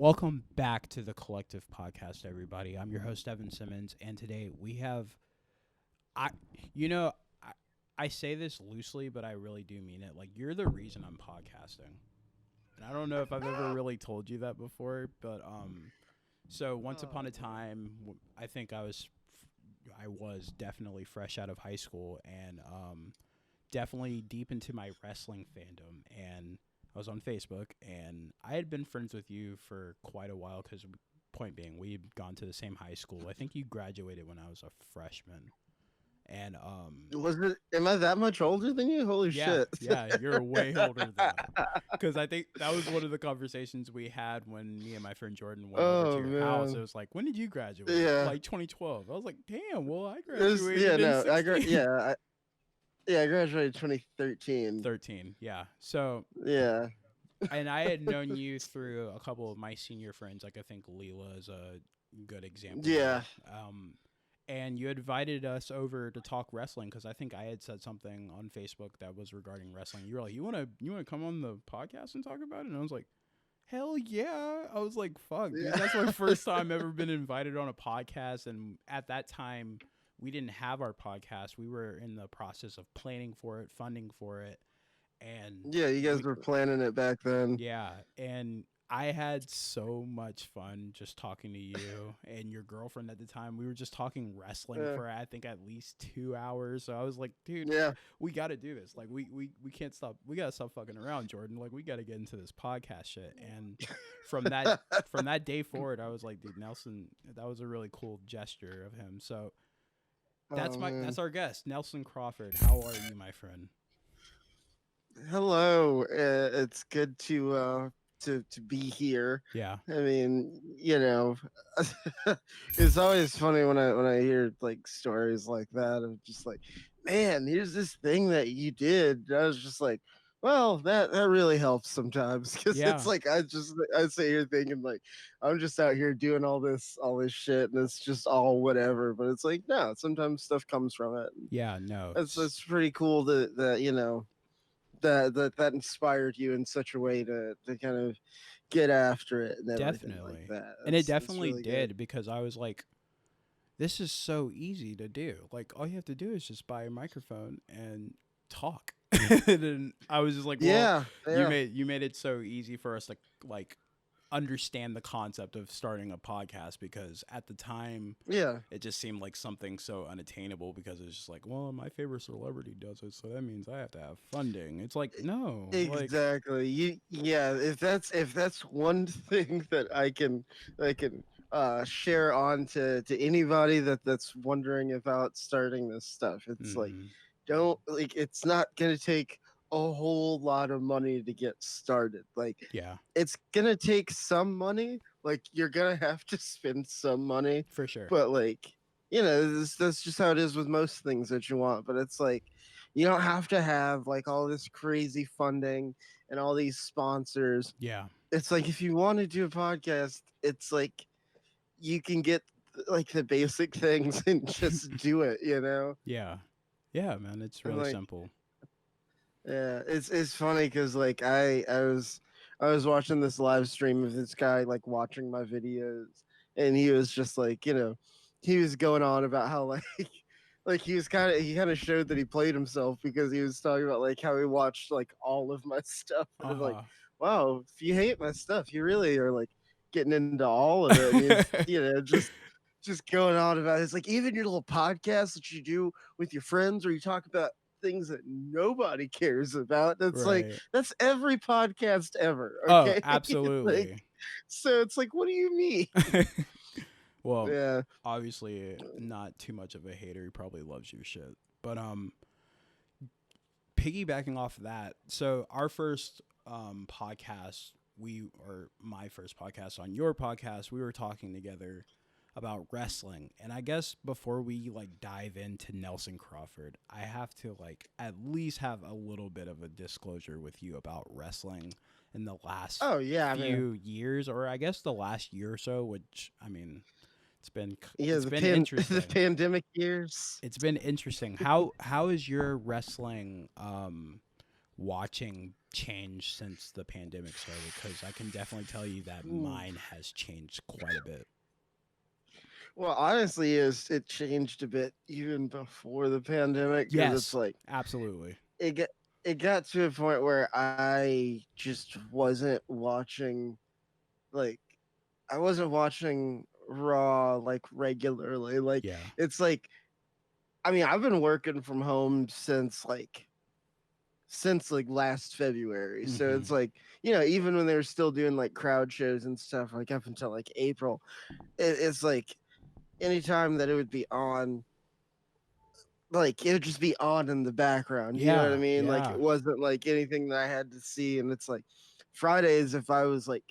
Welcome back to the Collective Podcast, everybody. I'm your host, Evan Simmons, and today we have, I, you know, I, I say this loosely, but I really do mean it. Like, you're the reason I'm podcasting, and I don't know if I've ever really told you that before, but so once upon a time, I think I was definitely fresh out of high school, and definitely deep into my wrestling fandom, and I was on Facebook, and I had been friends with you for quite a while because, point being, we had gone to the same high school. I think you graduated when I was a freshman. And, Was it? Am I that much older than you? Holy yeah, shit! you're way older than that. Because I think that was one of the conversations we had when me and my friend Jordan went over to Oh your house. It man, was like, when did you graduate? yeah. Like 2012. I was like, damn, well, I It was, yeah, graduated in no, 16. I graduated 2013. 13, yeah. So, Yeah, and I had known you through a couple of my senior friends. Like I think Leela is a good example yeah, there. And you invited us over to talk wrestling because I think I had said something on Facebook that was regarding wrestling. You were like, "You wanna come on the podcast and talk about it?" And I was like, "Hell yeah!" I was like, "Fuck, dude, yeah. that's my first time ever been invited on a podcast." And at that time, we didn't have our podcast. We were in the process of planning for it, funding for it, and Yeah, you guys we were planning it back then. yeah, and I had so much fun just talking to you and your girlfriend at the time. We were just talking wrestling Yeah, for I think at least 2 hours. So I was like, dude, yeah. we got to do this. Like we can't stop. We got to stop fucking around, Jordan. Like we got to get into this podcast shit. And from that from that day forward, I was like, dude, Nelson, that was a really cool gesture of him. So Oh that's man. our guest, Nelson Crawford. How are you, my friend? Hello. It's good to be here. Yeah. I mean, it's always funny when I hear like stories like that of just like, man, here's this thing that you did. I was just like, well, that really helps sometimes because it's Yeah. like I sit here thinking like I'm just out here doing all this shit and it's just all whatever. But it's like no, sometimes stuff comes from it. Yeah. No. That's pretty cool that inspired you in such a way to kind of get after it and everything like Definitely. that. And it That's definitely really good. did because I was like, this is so easy to do. Like, all you have to do is just buy a microphone and talk. And then I was just like, well, Yeah, you yeah, made it so easy for us to like understand the concept of starting a podcast because at the time yeah. it just seemed like something so unattainable because it's just like, well, my favorite celebrity does it, so that means I have to have funding. It's like, no, like, Exactly. Yeah, if that's one thing that I can share on to anybody that's wondering about starting this stuff. It's like mm-hmm. don't like it's not gonna take a whole lot of money to get started. Like Yeah, it's gonna take some money. Like you're gonna have to spend some money, for sure. but like that's just how it is with most things that you want. But it's like you don't have to have like all this crazy funding and all these sponsors. Yeah, It's like if you want to do a podcast, it's like you can get like the basic things and just do it. yeah, yeah, man, it's And really like simple. yeah, it's funny because like I was watching this live stream of this guy like watching my videos, and he was just like he was going on about how like like he kind of showed that he played himself because he was talking about like how he watched like all of my stuff, and I'm like, Uh-huh. wow, if you hate my stuff, you really are like getting into all of it, and he's just going on about it. It's like even your little podcast that you do with your friends where you talk about things that nobody cares about. That's like Right. that's every podcast ever. Oh, Okay, like absolutely. so it's like, what do you mean? Well, Yeah. obviously not too much of a hater. He probably loves your shit. But piggybacking off of that, so our first podcast, or my first podcast on your podcast, we were talking together about wrestling. And I guess before we like dive into Nelson Crawford, I have to like at least have a little bit of a disclosure with you about wrestling in the last Oh yeah, man. few years, or I guess the last year or so, which I mean, Yeah, it's the been the interesting. pandemic years. It's been interesting. How is your wrestling watching change since the pandemic started? Because I can definitely tell you that Ooh. mine has changed quite a bit. Well, honestly, is it changed a bit even before the pandemic because it's Yes, like absolutely. it got it got to a point where I just wasn't watching like I wasn't watching Raw like regularly. Like Yeah. it's like I mean, I've been working from home since like last February. So Mm-hmm. it's like, you know, even when they were still doing like crowd shows and stuff, like up until like April, it's like anytime that it would be on, like it would just be on in the background. You know what I Yeah. mean? Like Yeah. it wasn't like anything that I had to see. And it's like Fridays, if I was like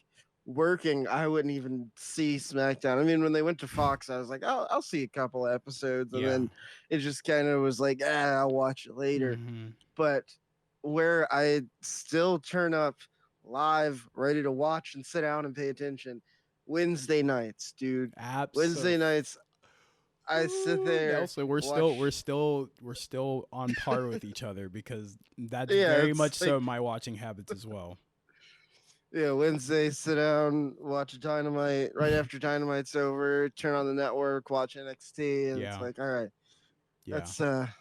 working, I wouldn't even see SmackDown. I mean, when they went to Fox, I was like, I'll see a couple episodes, and Yeah. then it just kind of was like, I'll watch it later. Mm-hmm. But where I still turn up live, ready to watch and sit down and pay attention, Wednesday nights, dude. Wednesday nights, I sit Ooh, there, Nelson, we're still we're watch. still we're still on par with each other because that's Yeah, very it's much like so my watching habits as well. yeah, Wednesday, sit down, watch Dynamite. Right after Dynamite's over, turn on the network, watch NXT, and it's Yeah. like, all right, Yeah.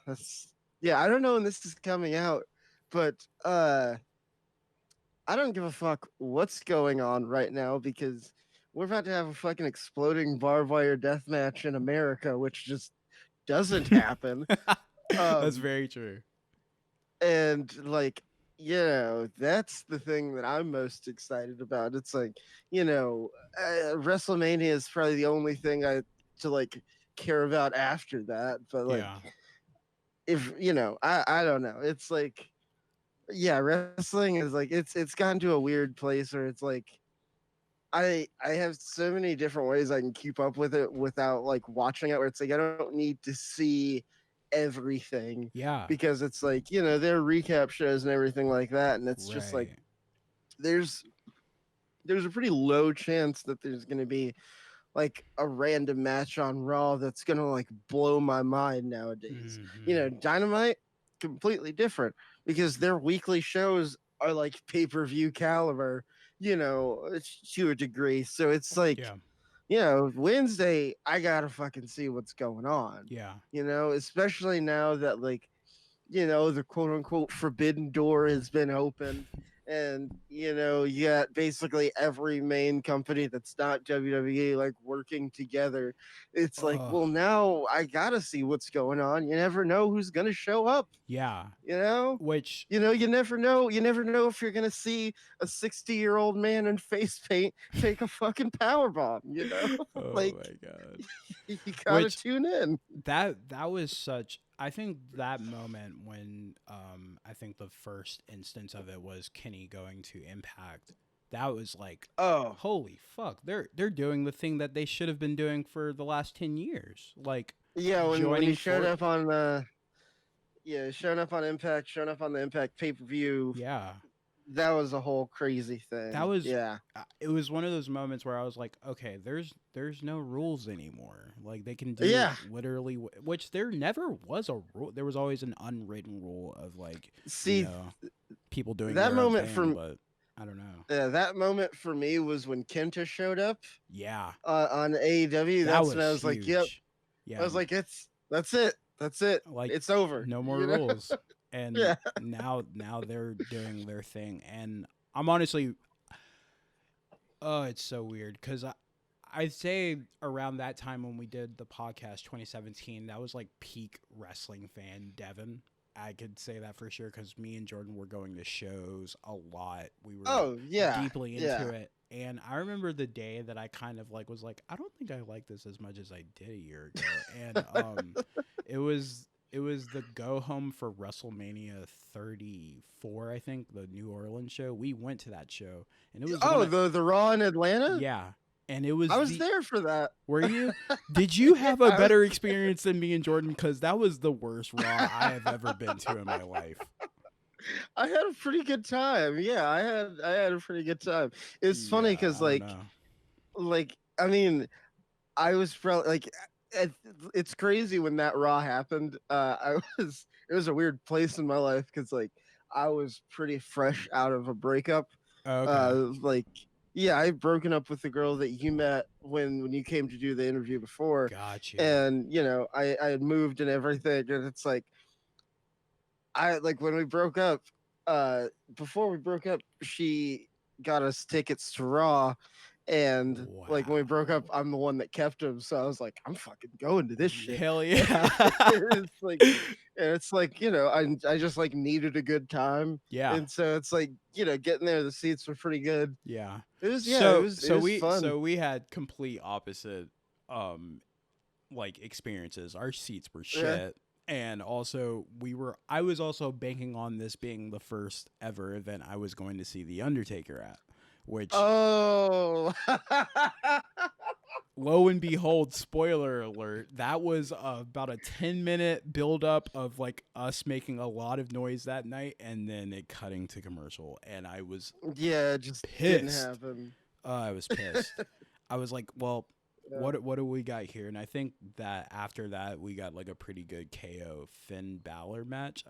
that's yeah. I don't know when this is coming out, but I don't give a fuck what's going on right now because we're about to have a fucking exploding barbed wire death match in America, which just doesn't happen. That's Um, very true. and like, you know, that's the thing that I'm most excited about. It's like, you know, WrestleMania is probably the only thing I to like care about after that. But like, Yeah. if you know, I don't know. It's like, yeah, wrestling is like it's gotten to a weird place where it's like I have so many different ways I can keep up with it without like watching it where it's like I don't need to see everything Yeah. because it's like, you know, there are recap shows and everything like that and it's just like Right. there's there's a pretty low chance that there's going to be like a random match on Raw that's going to like blow my mind nowadays. You Mm-hmm. know, Dynamite completely different because their weekly shows are like pay-per-view caliber, you know, to a degree. So it's like, Yeah. you know, Wednesday, I gotta fucking see what's going on. Yeah. You know, especially now that like, you know, the quote unquote forbidden door has been opened. And, you know, you got basically every main company that's not WWE like working together. It's like, Oh. well, now I gotta see what's going on. You never know who's gonna show up, Yeah. you know? Which You know, you never know. You never know if you're gonna see a 60-year-old man in face paint take a fucking power bomb. You know, oh like my god. you gotta Which tune in. that was such I think that moment when I think the first instance of it was Kenny going to Impact. That was like Oh, holy fuck. They're doing the thing that they should have been doing for the last 10 years. Like yeah, when he joining showed for up on yeah, showing up on Impact, showing up on the Impact pay-per-view, yeah. that was a whole crazy That thing. was Yeah. it was one of those moments where I was like, okay, there's no rules anymore. Like they can do Yeah. literally which there never was a rule. There was always an unwritten rule of like, you See, know, people doing that their own moment thing, from but I don't know. that moment for me was when Kenta showed up Yeah, on AEW. that That's when was I was like, "Yep." huge. I Yeah, was like, "It's that's it. That's it. like It's over." no more You know? rules. And Yeah. now they're doing their thing, and I'm honestly, oh, it's so weird because I'd say around that time when we did the podcast 2017, that was like peak wrestling fan Devin. I could say that for sure because me and Jordan were going to shows a lot. We were Oh yeah, deeply into yeah. it. And I remember the day that I kind of like was like, I don't think I like this as much as I did a year ago. And it was the go home for WrestleMania 34, I think, the New Orleans show. We went to that show and it was one Oh, of the Raw in Atlanta. yeah. And it I was was there for that. were you? Did you have a I was, better experience than me and Jordan? Because that was the worst Raw I have ever been to in my life. I had a pretty good time. Yeah, I had a pretty good time. It's funny Yeah, because I don't know. like I mean I was probably like it, it's crazy when that Raw happened. I was it was a weird place in my life because like I was pretty fresh out of a breakup. Okay. Like, yeah, I'd broken up with the girl that you met when you came to do the interview before, Got you. and I had moved and everything, and it's like I like when we broke up. Before we broke up, she got us tickets to Raw, and like when we broke up, Wow. I'm the one that kept him. So I was like, I'm fucking going to this shit. Hell yeah. It's like I just like needed a good time, Yeah. and so it's like getting there, the seats were pretty good. Yeah. It was So it so was we fun. so we had complete opposite um like experiences. Our seats were Yeah. shit. And also I was also banking on this being the first ever event I was going to see The Undertaker at, which Oh. lo and behold, spoiler alert, that was about a 10-minute buildup of like us making a lot of noise that night and then it cutting to commercial. And I was Yeah, it just didn't pissed. happen. I was pissed. I was like, well, Yeah. what do we got here? And I think that after that we got like a pretty good KO Finn Balor match.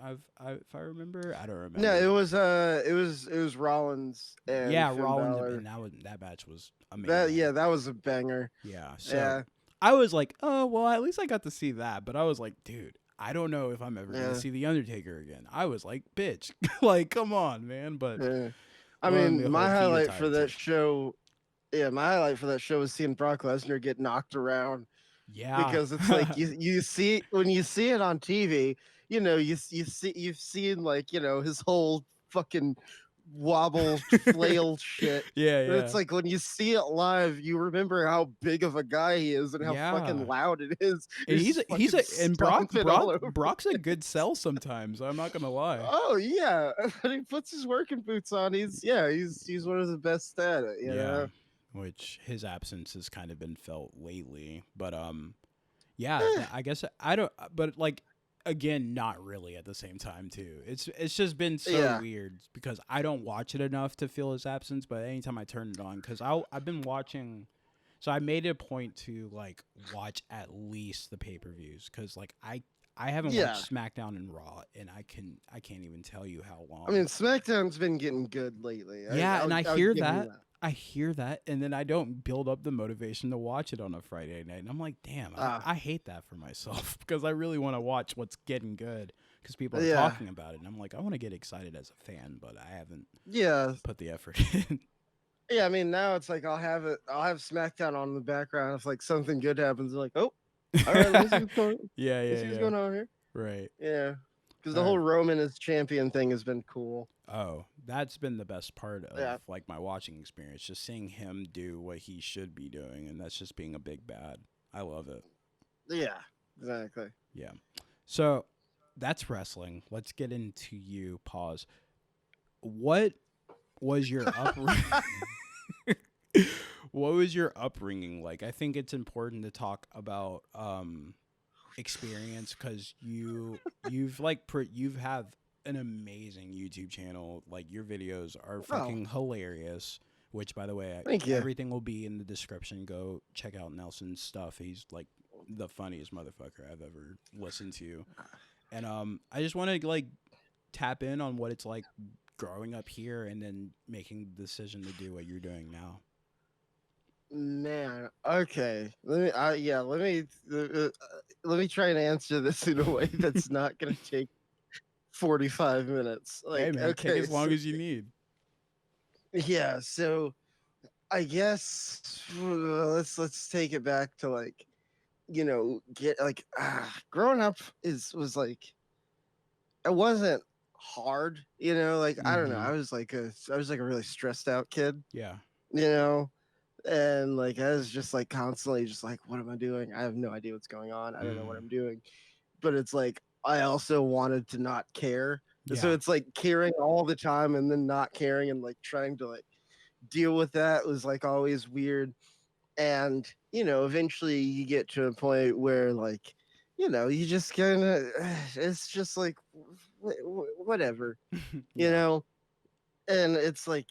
If I remember, I don't remember. No, it was Rollins and Yeah, Finn Rollins, Balor. and that match was amazing. That was a banger. Yeah. So Yeah. I was like, oh well, at least I got to see that. But I was like, dude, I don't know if I'm ever gonna Yeah. see The Undertaker again. I was like, bitch, like come on, man. But Yeah. I lo and mean, my behold, he highlight for retired that too. show, yeah, my highlight for that show was seeing Brock Lesnar get knocked around, Yeah. because it's like you see when you see it on TV, you've seen like his whole fucking wobble flail shit. Yeah, But it's yeah. like when you see it live, you remember how big of a guy he is and how Yeah. fucking loud it is. And He's just he's fucking and Brock stomping all Brock over. Brock's a good sell sometimes. I'm not gonna lie. Oh yeah, when he puts his working boots on, he's one of the best at it. Yeah, which his absence has kind of been felt lately. But yeah, Eh, I guess I don't. But like again, not really at the same time too. It's just been so yeah, weird because I don't watch it enough to feel his absence. But anytime I turn it on, because I've been watching. So I made it a point to like watch at least the pay-per-views because like I haven't yeah. watched SmackDown and Raw and I can't even tell you how I mean, long. SmackDown's been getting good lately. Yeah, and I'll give you that. I hear that, and then I don't build up the motivation to watch it on a Friday night. And I'm like, damn, Ah, I hate that for myself because I really want to watch what's getting good because people are yeah, talking about it. And I'm like, I want to get excited as a fan, but I haven't yeah, put the effort in. yeah. I mean, now it's like I'll have SmackDown on in the background if like something good happens. Like, oh, all right, let me see what's going. Yeah, Let's yeah, see what's yeah. going on here. Right. Yeah, because the All whole right. Roman as champion thing has been cool. Oh, that's been the best part of Yeah, like my watching experience, just seeing him do what he should be doing, and that's just being a big bad. I love it. yeah, exactly. Yeah. So that's wrestling. Let's get into you. Pause. What was your upbringing? What was your upbringing like? I think it's important to talk about experience because you've like you've have an amazing YouTube channel. Like your videos are Oh, fucking hilarious. Which, by the way, thank you. everything will be in the description. Go check out Nelson's stuff. He's like the funniest motherfucker I've ever listened to. And I just want to like tap in on what it's like growing up here and then making the decision to do what you're doing now. Man, okay. Let me try and answer this in a way that's not gonna take 45 minutes. Hey Like, man, take okay, as long so as you need. yeah, so I guess let's take it back to like, get like growing up is was like it wasn't hard, like I don't know. Mm-hmm. I was like a really stressed out kid, Yeah. you know, and like I was just like constantly just like, what am I doing? I have no idea what's going on. I don't know what Mm. I'm doing. But it's like I also wanted to not care. So Yeah. it's like caring all the time and then not caring and like trying to like deal with that was like always weird. And eventually you get to a point where like you just kind of it's just like whatever, you Yeah. know and it's like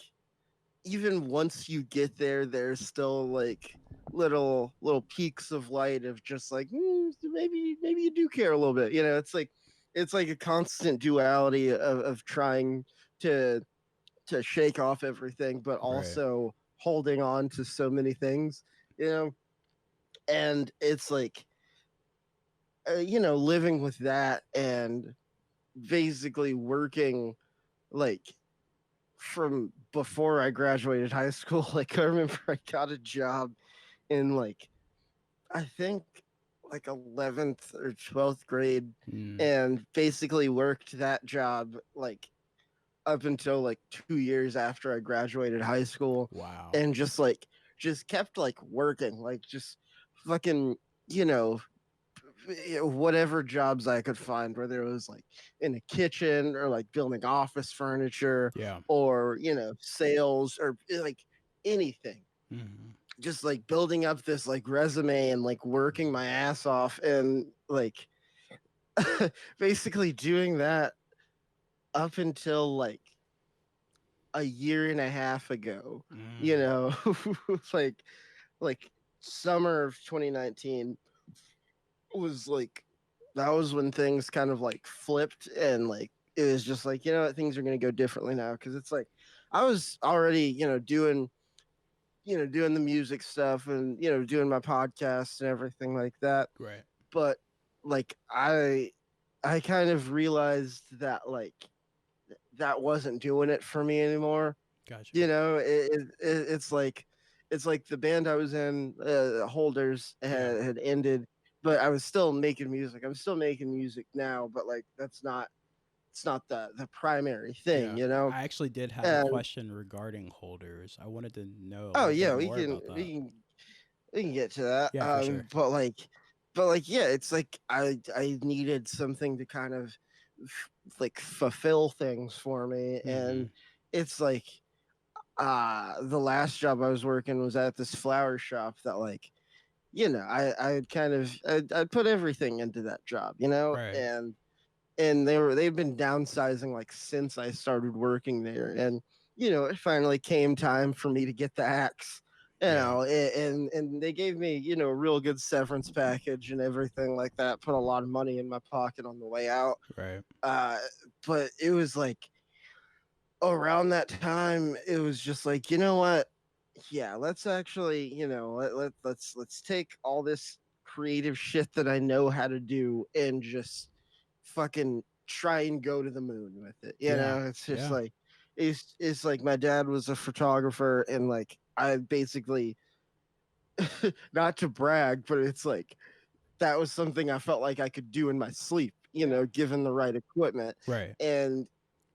even once you get there, there's still like little peaks of light of just like maybe you do care a little bit. It's like it's like a constant duality of trying to to shake off everything, but Right. also holding on to so many things, you know. And it's like, living with that and basically working like from before I graduated high school. Like I remember I got a job in like I think like 11th or 12th grade, Mm. and basically worked that job like up until like 2 years after I graduated high school, Wow. and just kept like working, like just fucking, you know, whatever jobs I could find, whether it was like in a kitchen or like building office furniture Yeah. or, sales or like anything. Hmm. Just like building up this like resume and like working my ass off and like basically doing that up until like a year and a half ago, you Mm. know, like like summer of 2019 was like that was when things kind of like flipped, and like it was just like, what, things are going to go differently now, because it's like I was already, doing the music stuff and doing my podcast and everything like that. Right. But like I kind of realized that like that wasn't doing it for me anymore. Gotcha. It's like the band I was in, Holders, Yeah. had ended, but I was still making music. I'm still making music now, but like it's not the primary thing, Yeah. you know. I actually did have a And question regarding holders. I wanted to know a oh little bit yeah, we more can about we that. can we can get to that. Yeah, for sure. But like yeah, it's like I needed something to kind of like fulfill things for me, Hmm. and it's like the last job I was working was at this flower shop that like, I kind of I put everything into that job, Right. and they've been downsizing like since I started working there, and it finally came time for me to get the axe, Yeah. and they gave me a real good severance package and everything like that. Put a lot of money in my pocket on the way out, Right. uh, but it was like around that time it was just like, you know what, yeah, let's actually, let's take all this creative shit that I know how to do and just fucking try and go to the moon with it. Yeah. It's just Yeah. like it's like my dad was a photographer, and like I basically, not to brag, but it's like that was something I felt like I could do in my sleep, Yeah. given the right equipment. Right. And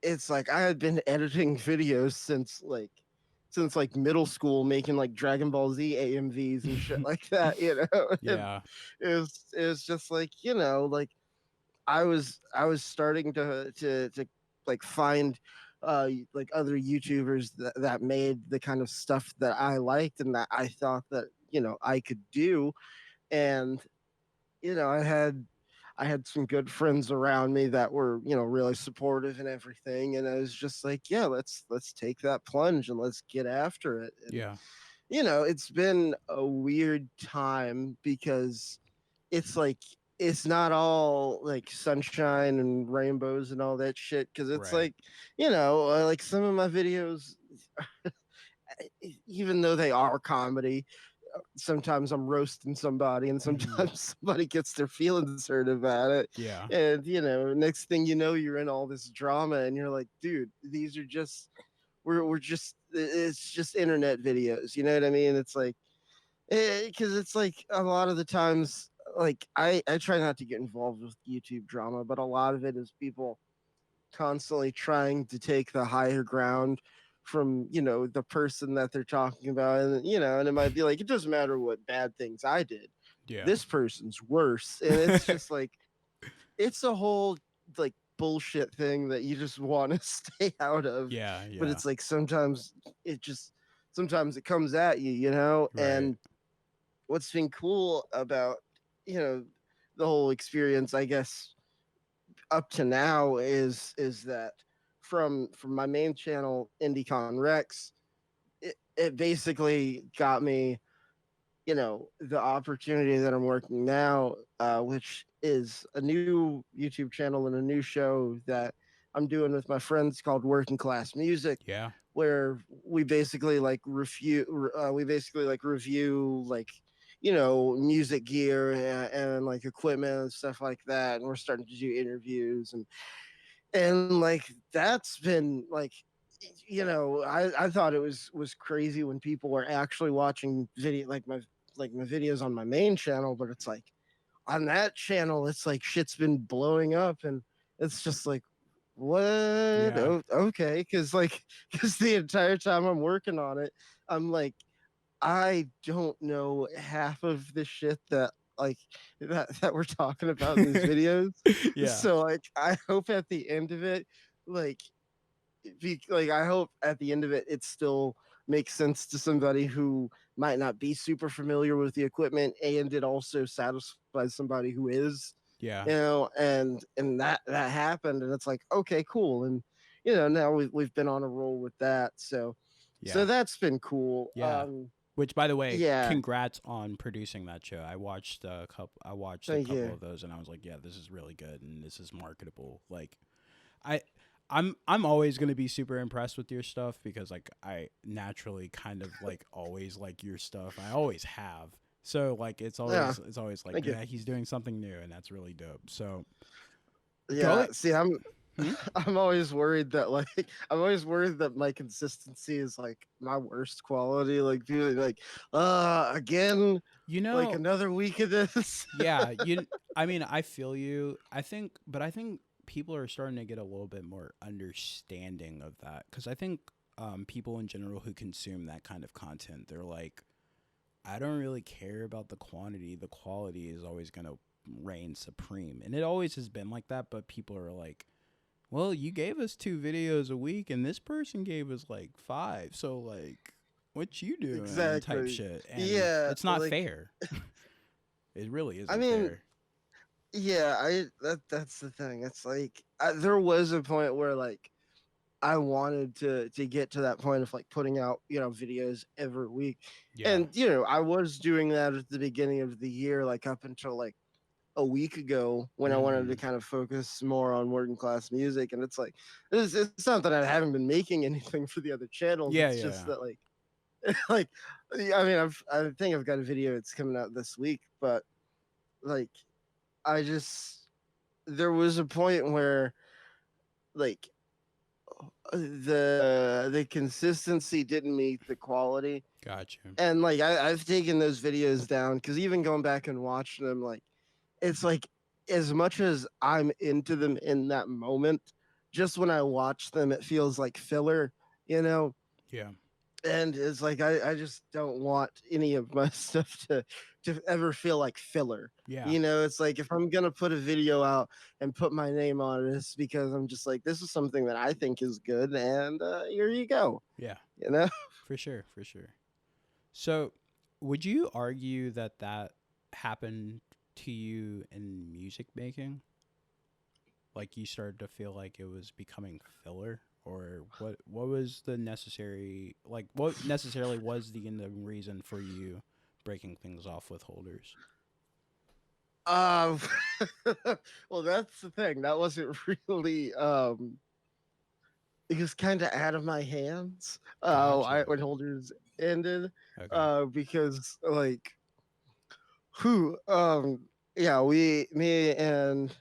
it's like I had been editing videos since like middle school, making like Dragon Ball Z AMVs and shit like that, And Yeah. it was just like, like I was starting to like find like other YouTubers that made the kind of stuff that I liked and that I thought that, I could do. And I had some good friends around me that were, really supportive and everything. And I was just like, yeah, let's take that plunge and let's get after it. And Yeah. it's been a weird time because it's like it's not all like sunshine and rainbows and all that shit, because it's Right. like, like some of my videos, even though they are comedy, sometimes I'm roasting somebody, and Hmm. sometimes somebody gets their feelings hurt about it. Yeah. And next thing you know, you're in all this drama, and you're like, dude, these are just we're just it's just internet videos. You know what I mean? It's like, because it's like a lot of the times, like I try not to get involved with YouTube drama, but a lot of it is people constantly trying to take the higher ground from the person that they're talking about, and and it might be like, it doesn't matter what bad things I did, Yeah. this person's worse. And it's just like it's a whole like bullshit thing that you just want to stay out of. Yeah. But Yeah. it's like sometimes it comes at you, Right. and what's been cool about you know the whole experience, I guess, up to now is that from my main channel, Indicon Recs, it basically got me the opportunity that I'm working now, which is a new YouTube channel and a new show that I'm doing with my friends called Working Class Music, Yeah. where we basically like review like music gear and like equipment and stuff like that, and we're starting to do interviews and like that's been like I thought it was crazy when people were actually watching my videos on my main channel, but it's like on that channel it's like shit's been blowing up, and it's just like what? Yeah. Okay, because the entire time I'm working on it, I'm like, I don't know half of the shit like that we're talking about in these videos. Yeah. So like I hope at the end of it, like I hope at the end of it it still makes sense to somebody who might not be super familiar with the equipment, and it also satisfies somebody who is, Yeah. and that happened, and it's like, okay, cool. And now we've been on a roll with that, so Yeah. that's been cool. Yeah. Which, by the way, Yeah, congrats on producing that show. I watched a couple. I watched a thank couple you. of those, and I was like, "Yeah, this is really good, and this is marketable." Like, I, I'm always gonna be super impressed with your stuff because, like, I naturally kind of like always like your stuff. I always have. So like, Yeah, it's always like, thank you. yeah, he's doing something new, and that's really dope. So go Yeah, it. see, I'm Hmm? I'm always worried that like I'm always worried that my consistency is like my worst quality. Like people are like, again, You like know, another week of this. yeah, I mean, I feel you. I think people are starting to get a little bit more understanding of that cuz I think people in general who consume that kind of content, they're like, I don't really care about the quantity. The quality is always going to reign supreme. And it always has been like that, but people are like, well, you gave us 2 videos a week and this person gave us like 5. So like what you doing type Exactly. shit. And Yeah, it's not like fair. It really I isn't mean, fair. yeah, that's the thing. It's like there was a point where like I wanted to get to that point of like putting out videos every week, Yeah. and I was doing that at the beginning of the year, like up until like a week ago when I wanted to Mhm. kind of focus more on working class music. And it's like it's not that I haven't been making anything for the other channels. Yeah, It's just yeah. that like like I mean I think I've got a video that's coming out this week, but like I just there was a point where like the consistency didn't meet the quality, Gotcha. and like I've taken those videos down because even going back and watching them, like it's like as much as I'm into them in that moment, just when I watch them, it feels like filler, you know. Yeah. And it's like I just don't want any of my stuff to ever feel like filler. Yeah. It's like if I'm gonna put a video out and put my name on it, it's because I'm just like this is something that I think is good, and here you go. Yeah. You know? For sure. For sure. So, would you argue that that happened to you in music making? Like you started to feel like it was becoming filler, or what was the necessary like what necessarily was the reason for you breaking things off with holders? Um, well, that's the thing. That wasn't really it was kind of out of my hands. Gotcha. When holders ended, Okay. because like who yeah, me and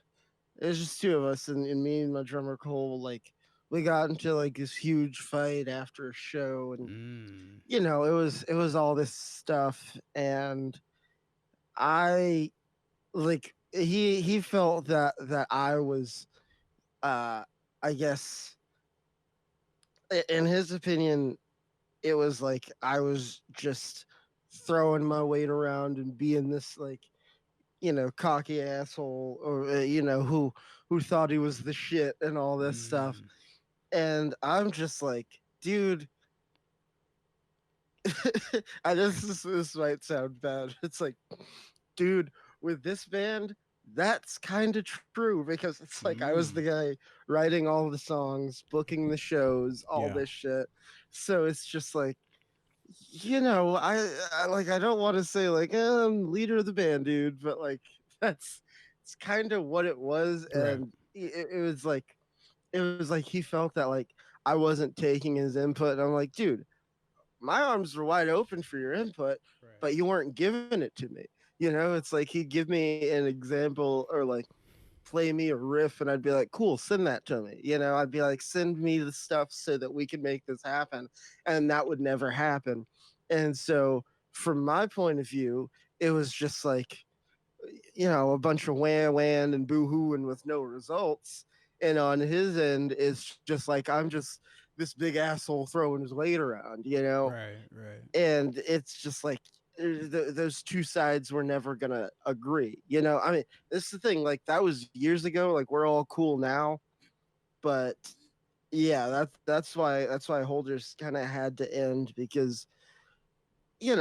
there's just two of us, and me and my drummer Cole, like we got into like this huge fight after a show, and Mm. it was all this stuff, and I like he felt that I was uh I guess in his opinion it was like I was just throwing my weight around and being this like cocky asshole, or who thought he was the shit and all this stuff. Mm. And I'm just like, dude, this might sound bad. It's like, dude, with this band, that's kind of true because it's like I was the Mm. guy writing all the songs, booking the shows, all Yeah. this shit. So it's just like I like I don't want to say like I'm leader of the band, dude, but like that's it's kind of what it was, Right. and it was like he felt that like I wasn't taking his input, and I'm like, dude, my arms were wide open for your input, Right. but you weren't giving it to me. It's like he'd give me an example or like play me a riff, and I'd be like, cool, send that to me. I'd be like, send me the stuff so that we can make this happen. And that would never happen. And so, from my point of view, it was just like, a bunch of wham and boo hoo and with no results. And on his end, it's just like, I'm just this big asshole throwing his weight around. Right. Right. And it's just like those two sides were never gonna agree. I mean, this is the thing. Like that was years ago. Like we're all cool now, but yeah, that's why Holders kind of had to end because it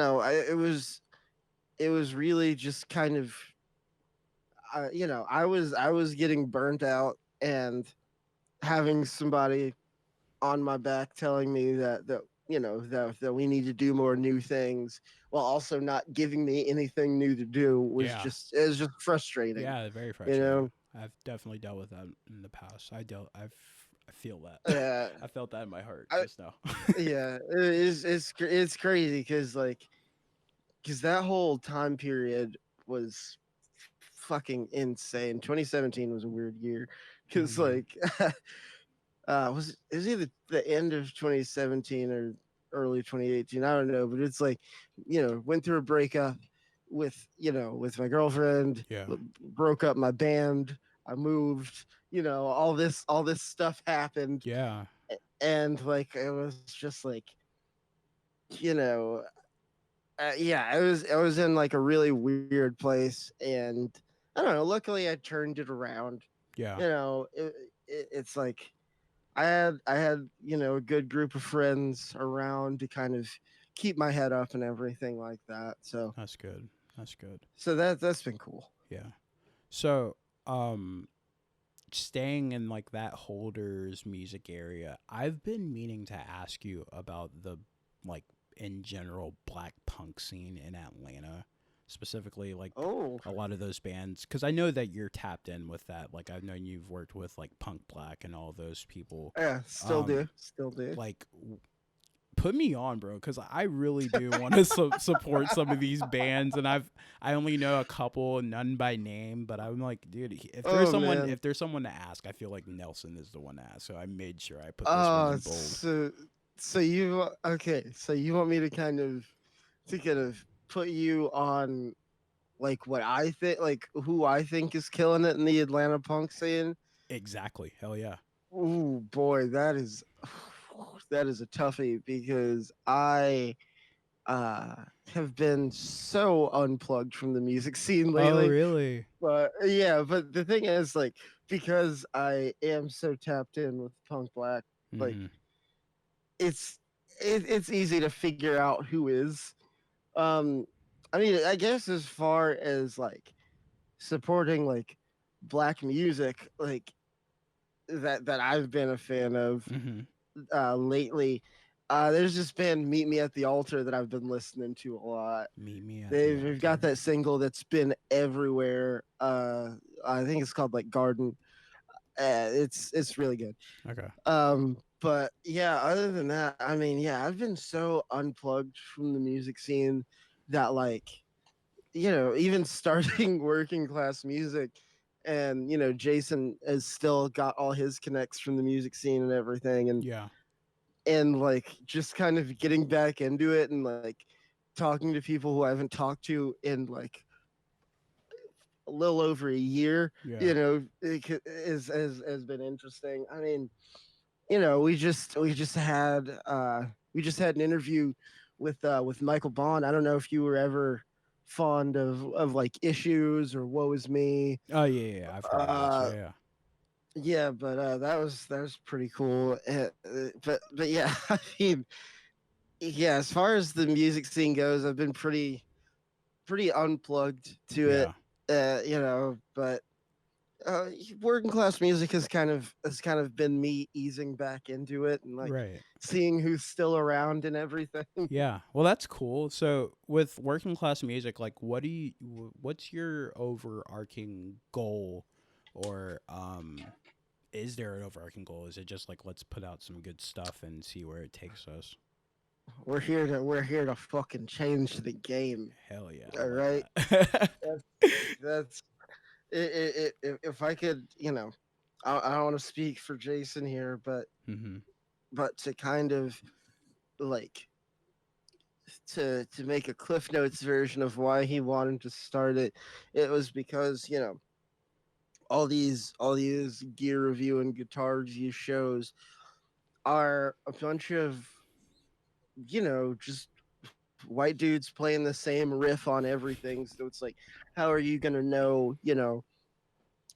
was really just kind of I was getting burnt out and having somebody on my back telling me that we need to do more new things while also not giving me anything new to do Yeah. it was just frustrating. Yeah. Very You frustrating. know, I've definitely dealt with that in the past. I feel that. yeah, I felt that in my heart I just now. yeah, it's crazy because that whole time period was fucking insane. 2017 was a weird year because Mhm. like it was either the end of 2017 or early 2018. I don't know, but it's like, went through a breakup with my girlfriend, Yeah. broke up my band, I moved, all this stuff happened, Yeah. and like it was just like, you know, yeah, I was in like a really weird place, and I don't know. Luckily, I turned it around. Yeah. It's like I had a good group of friends around to kind of keep my head up and everything like that. So That's good. That's good. so that's been cool. Yeah. So, um, staying in like that Holders music area, I've been meaning to ask you about the like in general black punk scene in Atlanta, specifically like Oh a lot of those bands because I know that you're tapped in with that. Like I've known you've worked with like Punk Black and all those people. yeah, still Um, do, still do. like put me on, bro, because I really do want to support some of these bands, and I only know a couple, none by name, but I'm like, dude, Oh man. if there's someone to ask, I feel like Nelson is the one to ask, so I made sure I put this one Oh, in bold. so you okay? So you want me to kind of put you on like what I think, like who I think is killing it in the Atlanta punk scene? Exactly, hell yeah, Ooh, boy, that is that is a toughie because I uh have been so unplugged from the music scene oh lately. really, But yeah, but the thing is like because I am so tapped in with Punk Black, like mm-hmm. it's it's easy to figure out who is. Um I mean, I guess as far as like supporting like black music, like that I've been a fan of Mm-hmm. lately. There's this band Meet Me at the Altar that I've been listening to a lot. Meet me at the They've got altar. that single that's been everywhere. I think it's called like Garden. It's really good. Okay, But yeah, other than that, I mean, yeah, I've been so unplugged from the music scene that like, even starting working class music, and Jason has still got all his connects from the music scene and everything, yeah, and like just kind of getting back into it and like talking to people who I haven't talked to in like a little over a year, yeah, has been interesting. I mean, we just had an interview with Michael Bond. I don't know if you were ever fond of like Issues or Woe Is Me. oh yeah, yeah, I've heard of those, Uh, yeah, yeah, but that was pretty cool. But yeah, I mean, yeah, as far as the music scene goes, I've been pretty unplugged to it. yeah, But uh, working class music has kind of been me easing back into it and like Right. seeing who's still around and everything. Yeah. Well, that's cool. So, with working class music, like, what's your overarching goal, or is there an overarching goal? Is it just like let's put out some good stuff and see where it takes us? We're here to fucking change the game. Hell yeah, I All love right, that. that's that's if I could, I don't want to speak for Jason here, hmm but to kind of like to make a Cliff Notes version of why he wanted to start it, it was because all these gear review and guitar review shows are a bunch of just white dudes playing the same riff on everything. So it's like, how are you gonna know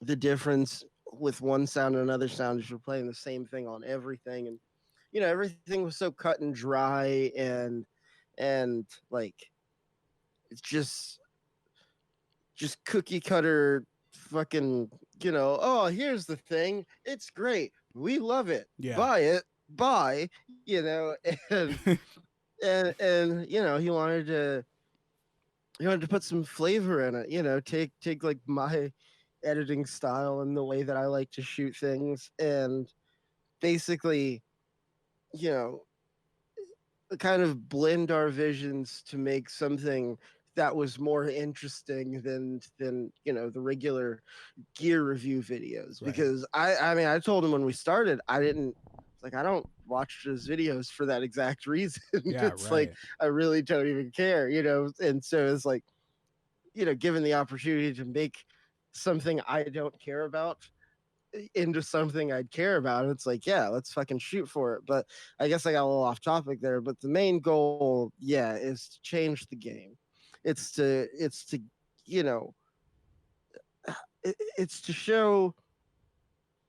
the difference with one sound and another sound if you're playing the same thing on everything? And everything was so cut and dry and like it's just cookie cutter fucking oh, here's the thing, it's great, we love it, Yeah. buy it, buy, and he wanted to put some flavor in it, take like my editing style and the way that I like to shoot things, and basically you know kind of blend our visions to make something that was more interesting than the regular gear review videos. Right. Because I mean, I told him when we started, I don't watch his videos for that exact reason. Yeah. It's like Right. I really don't even care, and so it's like, given the opportunity to make something I don't care about into something I'd care about, it's like, yeah, let's fucking shoot for it. But I guess I got a little off topic there. But the main goal, yeah, is to change the game. It's to you know it's to show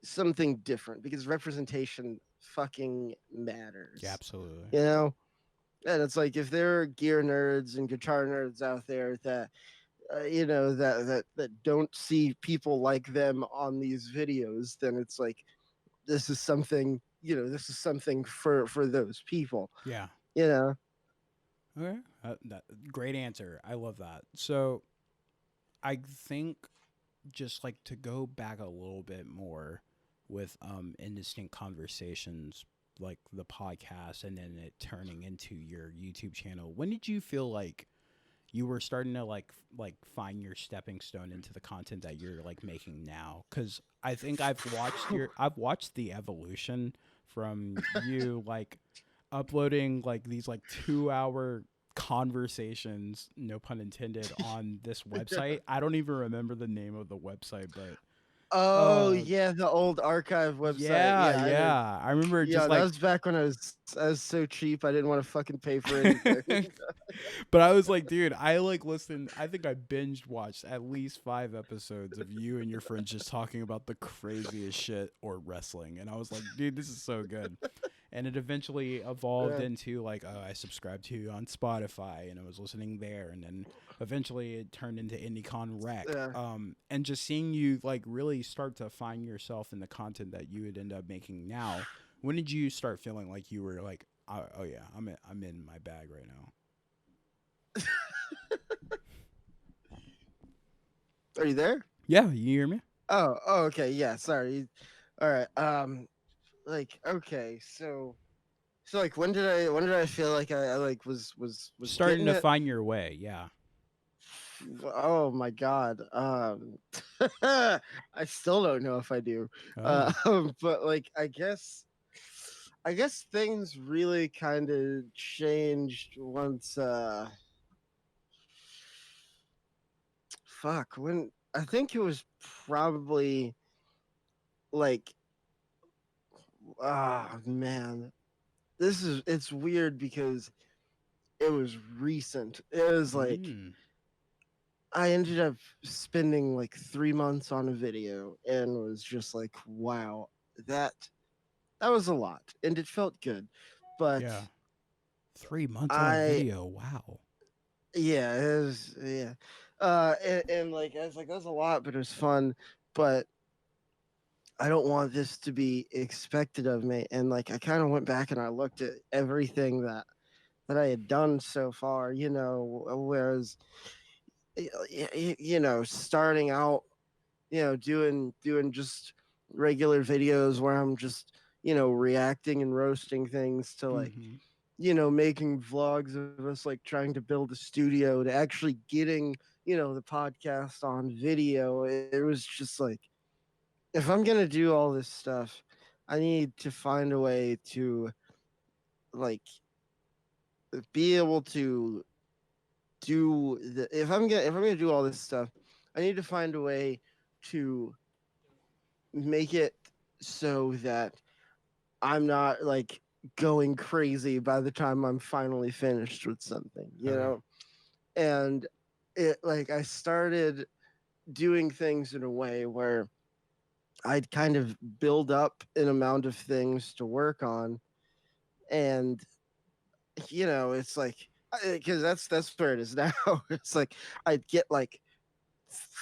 something different, because representation fucking Yeah. matters. Absolutely. You know, and it's like, if there are gear nerds and guitar nerds out there that that don't see people like them on these videos, then it's like, this is something for those people. Yeah. You know, Okay. Great answer. I love that. So, I think, just like to go back a little bit more with Indistinct Conversations, like the podcast, and then it turning into your YouTube channel. When did you feel like you were starting to like find your stepping stone into the content that you're like making now? Because I think I've watched the evolution from you like uploading like these like 2 hour conversations, no pun intended, on this website. I don't even remember the name of the website, but oh uh yeah, the old archive website. yeah, Yeah, I did. yeah, I remember just Yeah, that like, was back when I was so cheap, I didn't want to fucking pay for anything. but I was like, dude, I like listened. I think I binge watched at least 5 episodes of you and your friends just talking about the craziest shit or wrestling, and I was like, dude, this is so good. And it eventually evolved Yeah. into like, oh, I subscribed to you on Spotify, and I was listening there, and then eventually it turned into Indicon Rec. Yeah. And just seeing you like really start to find yourself in the content that you would end up making now. When did you start feeling like you were like, oh yeah, I'm in my bag right now? Are you there? Yeah, you hear me? Oh, okay. Yeah, sorry. All right. Okay, so like, when did I feel like I like was Starting getting to it? find your way, yeah. Oh my god. I still don't know if I do. Oh, But like, I guess things really kind of changed once fuck, when I think it was probably like, man. It's weird because it was recent. It was like, mm, I ended up spending like 3 months on a video and was just like, wow, that that was a lot, and it felt good. But yeah. 3 months on a I video, wow. yeah, it was, yeah. And like, I was like, that was a lot, but it was fun. But I don't want this to be expected of me. And like I kind of went back and I looked at everything that I had done so far, whereas starting out, doing just regular videos where I'm just, reacting and roasting things to like, Mm-hmm. making vlogs of us like trying to build a studio to actually getting, the podcast on video. It was just like, if I'm going to do all this stuff, I need to find a way to like be able to if I'm gonna do all this stuff, I need to find a way to make it so that I'm not like going crazy by the time I'm finally finished with something, Okay. And it like I started doing things in a way where I'd kind of build up an amount of things to work on, and it's like because that's where it is now. It's like I'd get like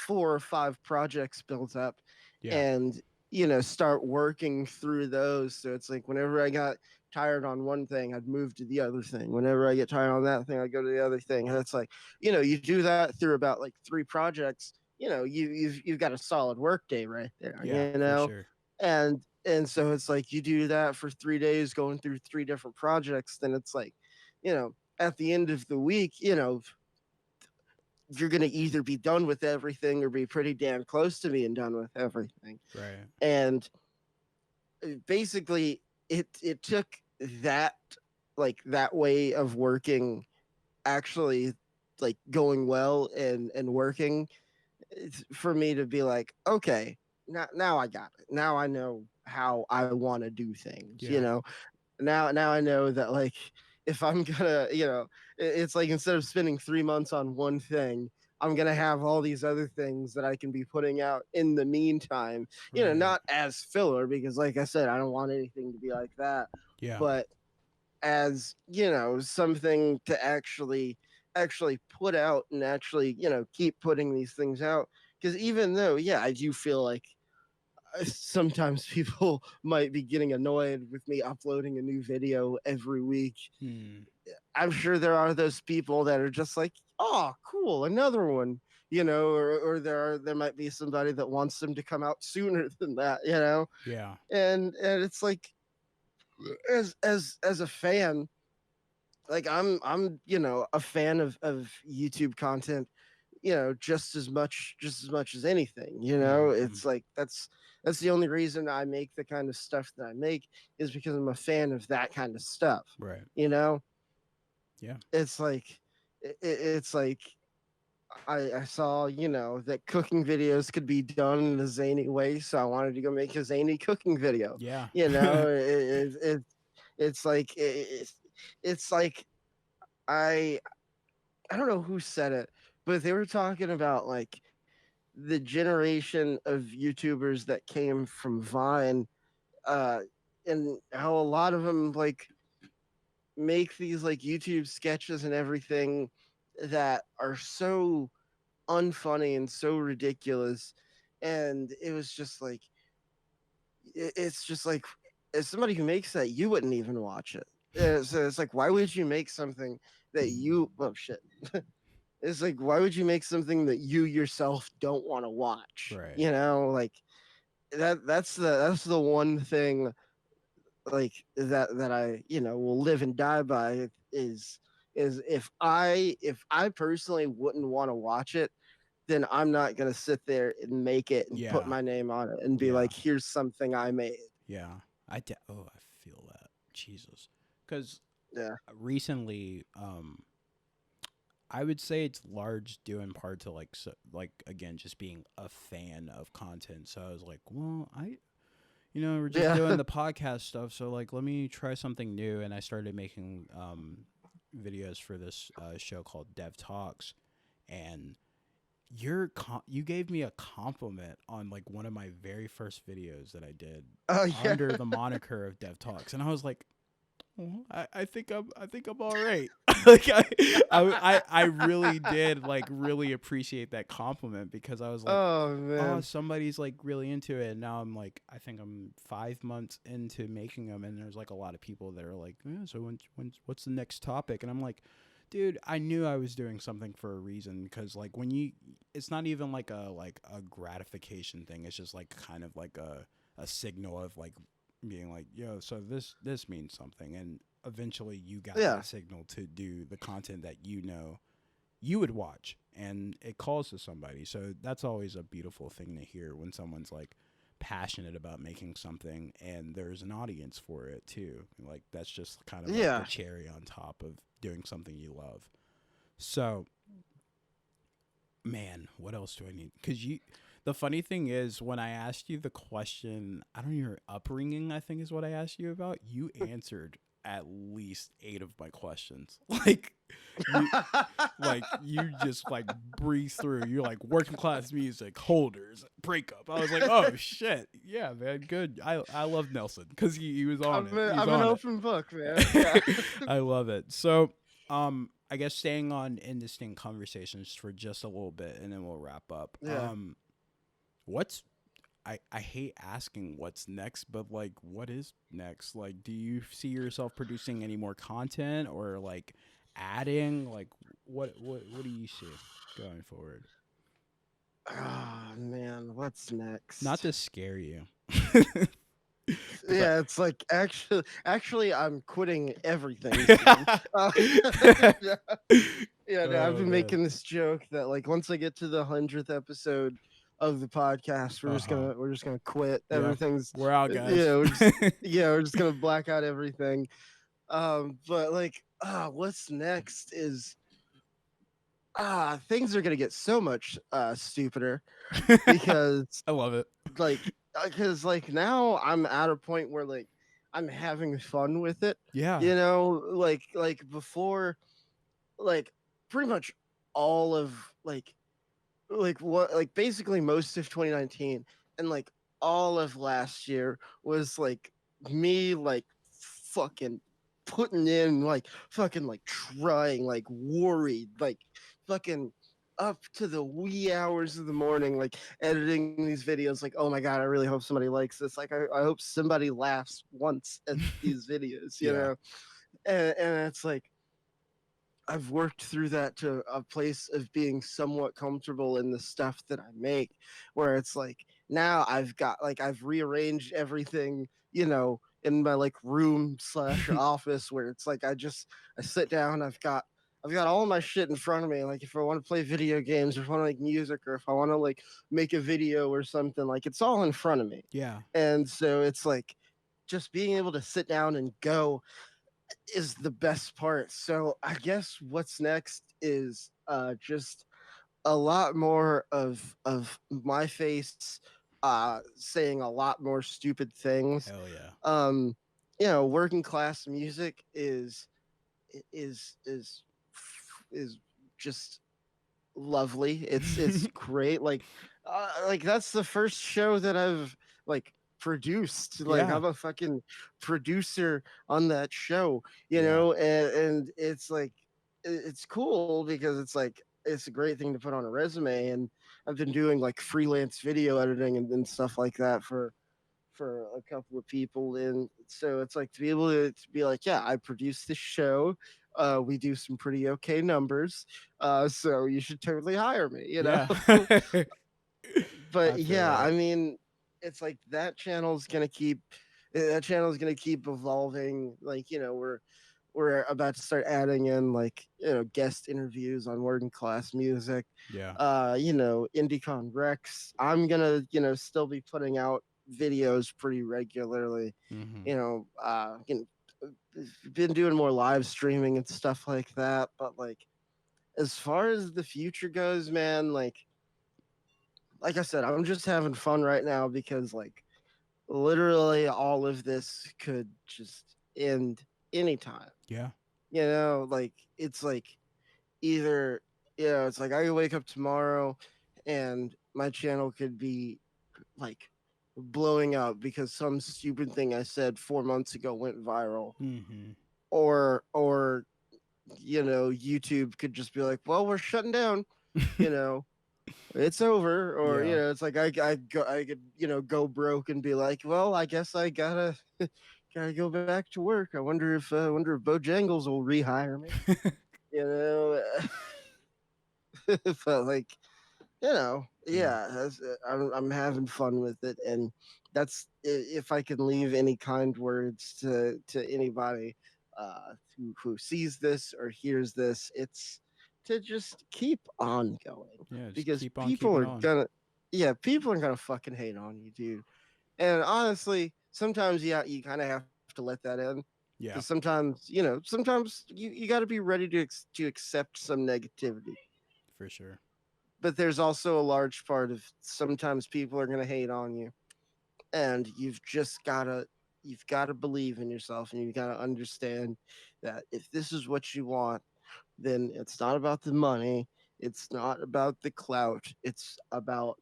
4 or 5 projects built up Yeah. and start working through those. So it's like whenever I got tired on one thing, I'd move to the other thing. Whenever I get tired on that thing, I go to the other thing. And it's like, you do that through about like 3 projects, you've got a solid work day right there, Yeah, for sure. and so it's like you do that for 3 days going through 3 different projects, then it's like, at the end of the week, you're going to either be done with everything or be pretty damn close to being done with everything. Right. And basically, it took that that way of working actually like going well and working for me to be like, okay, now I got it. Now I know how I want to do things. Yeah. Now I know that like if I'm gonna, it's like instead of spending 3 months on one thing, I'm gonna have all these other things that I can be putting out in the meantime. Right. Not as filler because, like I said, I don't want anything to be like that, Yeah. but as something to actually put out and actually keep putting these things out. Because even though, yeah, I do feel like sometimes people might be getting annoyed with me uploading a new video every week. Hmm. I'm sure there are those people that are just like, oh, cool, another one, or there might be somebody that wants them to come out sooner than that, Yeah. and it's like as a fan, like I'm a fan of YouTube content, just as much as anything. Mm-hmm. It's like that's the only reason I make the kind of stuff that I make is because I'm a fan of that kind of stuff. Right. You know, Yeah. it's like it's like I saw that cooking videos could be done in a zany way, so I wanted to go make a zany cooking video. Yeah. You know, it's like it's like I I don't know who said it, but they were talking about like the generation of YouTubers that came from Vine, uh, and how a lot of them like make these like YouTube sketches and everything that are so unfunny and so ridiculous, and it was just like it's just like as somebody who makes that, you wouldn't even watch it. So it's like, why would you make something that you? Oh shit! It's like, why would you make something that you yourself don't want to watch? Right. Like that's the one thing like that I will live and die by is if I personally wouldn't want to watch it, then I'm not gonna sit there and make it and put Yeah. my name on it and be Yeah. like, here's something I made. Yeah. I feel that. Jesus. Cuz Yeah. recently I would say it's large due in part to like like again just being a fan of content. So I was like, well, we're just Yeah. doing the podcast stuff, so like let me try something new, and I started making videos for this show called Dev Talks, and you gave me a compliment on like one of my very first videos that I did Oh yeah. under the moniker of Dev Talks, and I was like, I think I'm all right. Like I really did like really appreciate that compliment because I was like, Oh oh, man. somebody's like really into it. And now I'm like, I think I'm 5 months into making them, and there's like a lot of people that are like, yeah, so what's the next topic? And I'm like, dude, I knew I was doing something for a reason because like when you, it's not even like a gratification thing. It's just like kind of like a signal of like being like, yo, so this means something, and eventually you got Yeah. that signal to do the content that you know you would watch, and it calls to somebody. So that's always a beautiful thing to hear when someone's like passionate about making something and there's an audience for it too. Like that's just kind of like the Yeah. cherry on top of doing something you love. So, man, what else do I need? Because you, the funny thing is, when I asked you the question, I don't know, your upbringing, I think is what I asked you about, you answered at least 8 of my questions. You, you just like breeze through. You're like working class music, holders, breakup. I was like, oh shit, yeah, man, good. I love Nelson because he was on it. He's I'm an on it. open book, man. Yeah. I love it. So, I guess staying on Indistinct Conversations for just a little bit, and then we'll wrap up. Yeah. What's I hate asking what's next, but like, what is next? Like, do you see yourself producing any more content or like adding? Like, what do you see going forward? Oh man, what's Not next? to scare you, Yeah, it's like actually, I'm quitting everything soon. Yeah, yeah. No, I've oh been man, making this joke that like once I get to the 100th episode of the podcast, uh huh, we're just gonna quit. yeah, Everything's we're out, you guys. know, we're just yeah, we're just gonna black out everything. But like, what's next is things are gonna get so much stupider because I love it. like now I'm at a point where like I'm having fun with it. Yeah, You know, like before, like pretty much all of what like basically most of 2019 and like all of last year was like me like fucking putting in like fucking like trying like worried like fucking up to the wee hours of the morning like editing these videos like oh my god I really hope somebody likes this like I hope somebody laughs once at these videos you yeah, know and it's like I've worked through that to a place of being somewhat comfortable in the stuff that I make, where it's like now I've got like I've rearranged everything, you know, in my like room slash office where it's like I sit down, I've got all my shit in front of me. Like if I want to play video games, or if I want to make music, or if I want to like make a video or something, like it's all in front of me. yeah, And so it's like just being able to sit down and go is the best part. So I guess what's next is just a lot more of my face saying a lot more stupid things. hell yeah, Um you know, working class music is is is just lovely. It's great. Like that's the first show that I've like produced. Like yeah, I'm a fucking producer on that show, you yeah, know, and it's like it's cool because it's like it's a great thing to put on a resume. And I've been doing like freelance video editing and stuff like that for a couple of people, and so it's like to be able to be like, yeah, I produced this show. We do some pretty okay numbers, so you should totally hire me, you know. yeah. But I feel yeah, that. I mean, it's like that channel is gonna keep evolving. Like you know, we're about to start adding in like you know guest interviews on working class music. Yeah. You know, Indicon Recs. I'm gonna you know still be putting out videos pretty regularly. Mm-hmm. You know, been doing more live streaming and stuff like that. But like as far as the future goes, man, like I said, I'm just having fun right now because like literally all of this could just end anytime. Yeah. You know, like it's like either you know, it's like I could wake up tomorrow and my channel could be like blowing up because some stupid thing I said 4 months ago went viral. Mm-hmm. or YouTube could just be like, well, we're shutting down, you know, it's over, or Yeah. it's like I could go broke and be like, well, I guess I gotta gotta go back to work. I wonder if Bojangles will rehire me, you know. But like, Mm. yeah, I'm having fun with it, and if I can leave any kind words to anybody who sees this or hears this, it's to just keep on going, Yeah, just because keep on keeping on. people are gonna fucking hate on you, dude. And honestly, sometimes, yeah, you kind of have to let that in, because Yeah, sometimes you got to be ready to accept some negativity. for sure. But there's also a large part of sometimes people are going to hate on you, and you've got to believe in yourself, and you've got to understand that if this is what you want, then it's not about the money, it's not about the clout, it's about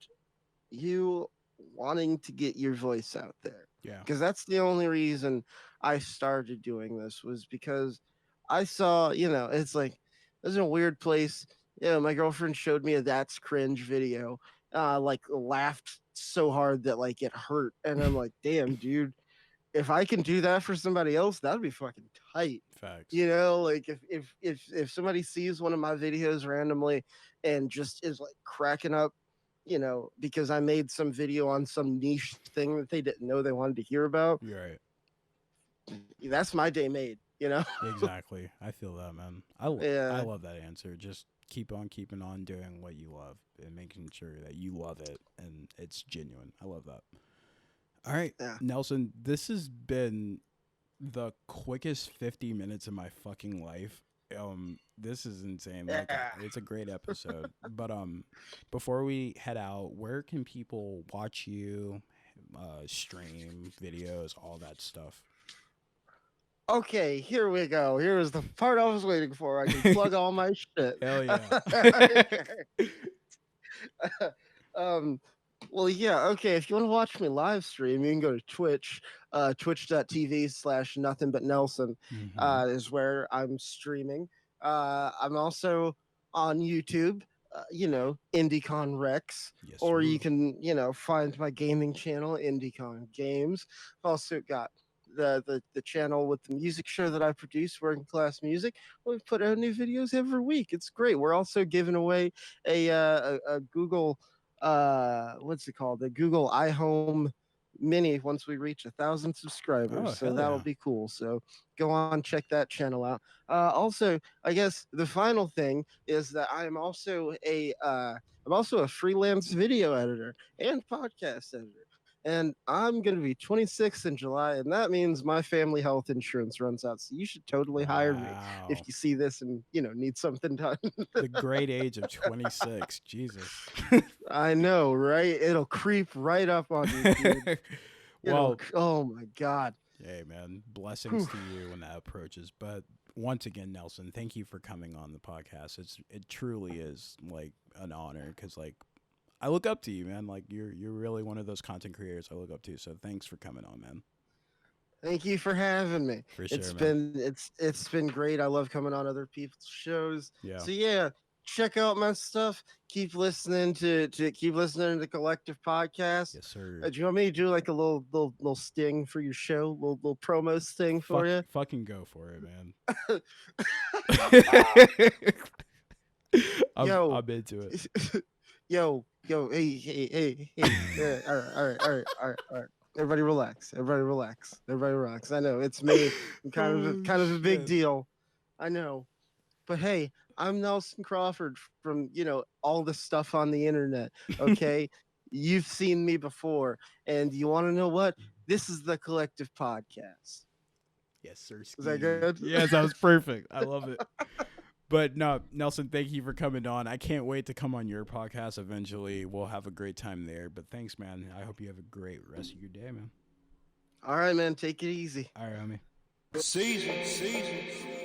you wanting to get your voice out there. Yeah. Because that's the only reason I started doing this, was because I saw, it's like, this is a weird place. Yeah, my girlfriend showed me a "That's Cringe" video. Like, laughed so hard that like it hurt, and I'm like, damn, dude, if I can do that for somebody else, that'd be fucking tight. Facts. Like, if somebody sees one of my videos randomly and just is like cracking up, because I made some video on some niche thing that they didn't know they wanted to hear about, You're right. that's my day made, Exactly. I feel that, man. I Yeah. love that answer. Just keep on keeping on doing what you love and making sure that you love it and it's genuine. I love that. All right, Yeah. Nelson, this has been the quickest 50 minutes of my fucking life. This is insane. Like, Yeah. it's a great episode. But before we head out, where can people watch you, stream videos, all that stuff? Okay, here we go. Here's the part I was waiting for. I can plug all my shit. Hell yeah. um, well, yeah, okay. If you want to watch me live stream, you can go to Twitch. Twitch.tv/nothing but Nelson Mm-hmm. is where I'm streaming. I'm also on YouTube. Indicon Recs, Yes, or sir. you can, find my gaming channel, Indicon Games. I've also got the channel with the music show that I produce, Working Class Music. We put out new videos every week. It's great. We're also giving away a Google, what's it called? The Google iHome Mini once we reach 1,000 subscribers. Oh, So hell that'll yeah. be cool. So go on, check that channel out. Also, I guess the final thing is that I'm also a freelance video editor and podcast editor. And I'm going to be 26 in July, and that means my family health insurance runs out. So you should totally hire me if Wow. you see this and, need something done. The great age of 26. Jesus. I know, right? It'll creep right up on you, dude. Well, Oh my God. hey, man, blessings Whew. to you when that approaches. But once again, Nelson, thank you for coming on the podcast. It truly is like an honor because like I look up to you, man. Like you're really one of those content creators I look up to. So thanks for coming on, man. Thank you for having me. For It's sure, man. been it's been great. I love coming on other people's shows. Yeah. So yeah, check out my stuff. Keep listening to Collective Podcast. Yes, sir. Do you want me to do like a little sting for your show, little promo sting for you? Fucking go for it, man. Yo, I'm into it. yo, hey. Yeah, all right, all right. Everybody relax. Everybody relax. Everybody relax. I know it's me. I'm Oh, kind of a big shit. deal. I know. But hey, I'm Nelson Crawford from, all the stuff on the internet. Okay. You've seen me before. And you want to know what? This is the Collective Podcast. Yes, sir. Is that Ski. good? Yes, that was perfect. I love it. But no, Nelson, thank you for coming on. I can't wait to come on your podcast eventually. We'll have a great time there. But thanks, man. I hope you have a great rest of your day, man. All right, man. Take it easy. All right, homie. Season.